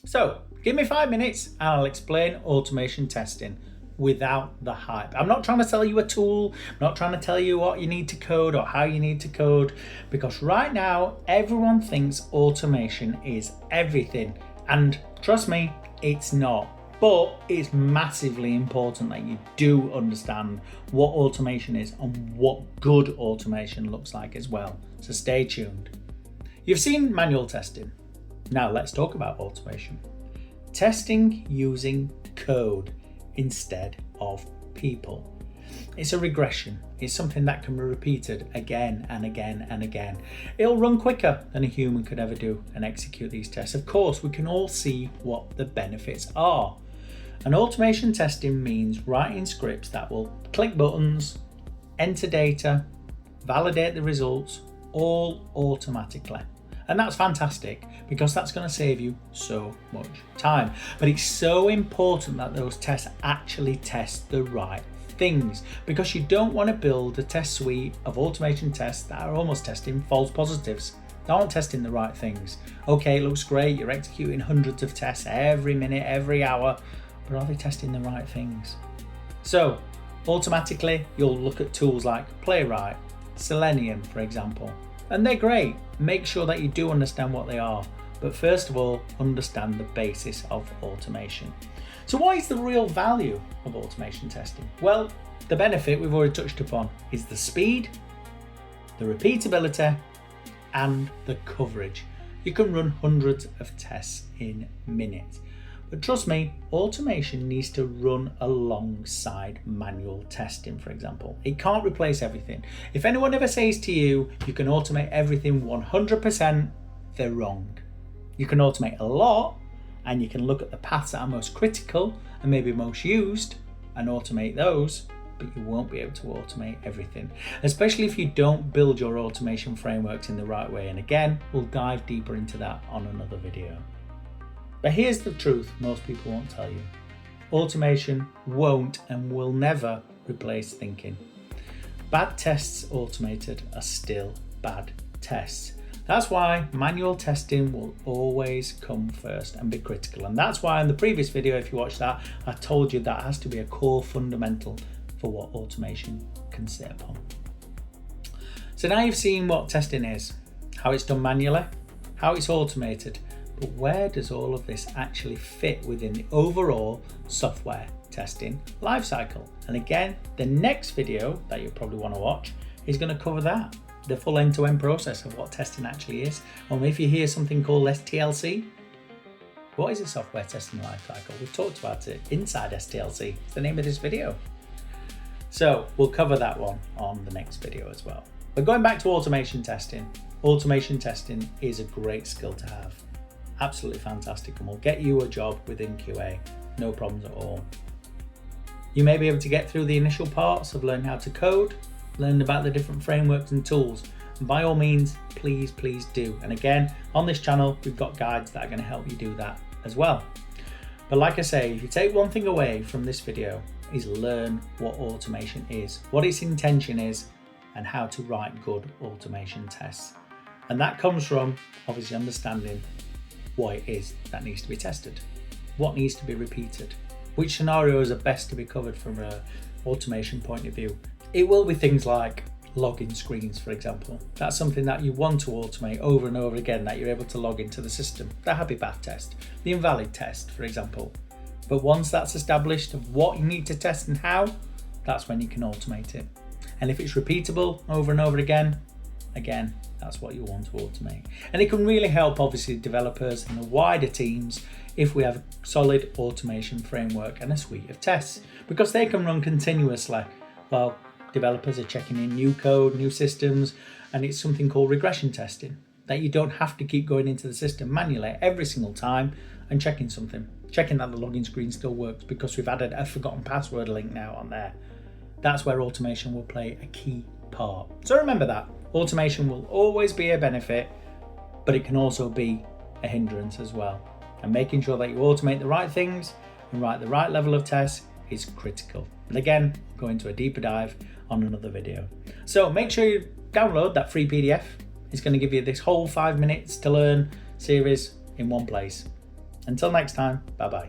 So give me 5 minutes and I'll explain automation testing without the hype. I'm not trying to sell you a tool, I'm not trying to tell you what you need to code or how you need to code, because right now everyone thinks automation is everything, and trust me, it's not. But it's massively important that you do understand what automation is and what good automation looks like as well. So stay tuned. You've seen manual testing. Now let's talk about automation. Testing using code instead of people. It's a regression. It's something that can be repeated again and again and again. It'll run quicker than a human could ever do and execute these tests. Of course, we can all see what the benefits are. And automation testing means writing scripts that will click buttons, enter data, validate the results, all automatically. And that's fantastic because that's going to save you so much time. But it's so important that those tests actually test the right things, because you don't want to build a test suite of automation tests that are almost testing false positives. They aren't testing the right things. Okay, it looks great, you're executing hundreds of tests every minute, every hour, but are they testing the right things? So automatically you'll look at tools like Playwright, Selenium, for example, and they're great. Make sure that you do understand what they are, but first of all, understand the basis of automation. So what is the real value of automation testing? Well, the benefit we've already touched upon is the speed, the repeatability, and the coverage. You can run hundreds of tests in minutes. But trust me, automation needs to run alongside manual testing, for example. It can't replace everything. If anyone ever says to you, you can automate everything 100%, they're wrong. You can automate a lot, and you can look at the paths that are most critical and maybe most used and automate those, but you won't be able to automate everything, especially if you don't build your automation frameworks in the right way. And again, we'll dive deeper into that on another video. But here's the truth most people won't tell you. Automation won't and will never replace thinking. Bad tests automated are still bad tests. That's why manual testing will always come first and be critical. And that's why in the previous video, if you watched that, I told you that has to be a core fundamental for what automation can sit upon. So now you've seen what testing is, how it's done manually, how it's automated, but where does all of this actually fit within the overall software testing lifecycle? And again, the next video that you probably want to watch is going to cover that, the full end-to-end process of what testing actually is. Or if you hear something called STLC, what is a software testing lifecycle? We've talked about it. Inside STLC, it's the name of this video. So we'll cover that one on the next video as well. But going back to automation testing is a great skill to have. Absolutely fantastic, and will get you a job within QA, no problems at all. You may be able to get through the initial parts of learning how to code, learn about the different frameworks and tools, and by all means, please do. And again, on this channel, we've got guides that are going to help you do that as well. But like I say, if you take one thing away from this video, is learn what automation is, what its intention is, and how to write good automation tests. And that comes from obviously understanding what it is that needs to be tested, what needs to be repeated, which scenarios are best to be covered from an automation point of view. It will be things like login screens, for example. That's something that you want to automate over and over again, that you're able to log into the system. The happy path test, the invalid test, for example. But once that's established of what you need to test and how, that's when you can automate it. And if it's repeatable over and over again, that's what you want to automate. And it can really help obviously developers and the wider teams if we have a solid automation framework and a suite of tests, because they can run continuously while developers are checking in new code, new systems, and it's something called regression testing, that you don't have to keep going into the system manually every single time and checking that the login screen still works because we've added a forgotten password link now on there. That's where automation will play a key part. So remember that. Automation will always be a benefit, but it can also be a hindrance as well. And making sure that you automate the right things and write the right level of tests is critical. And again, go into a deeper dive on another video. So make sure you download that free PDF. It's going to give you this whole 5 minutes to learn series in one place. Until next time, bye bye.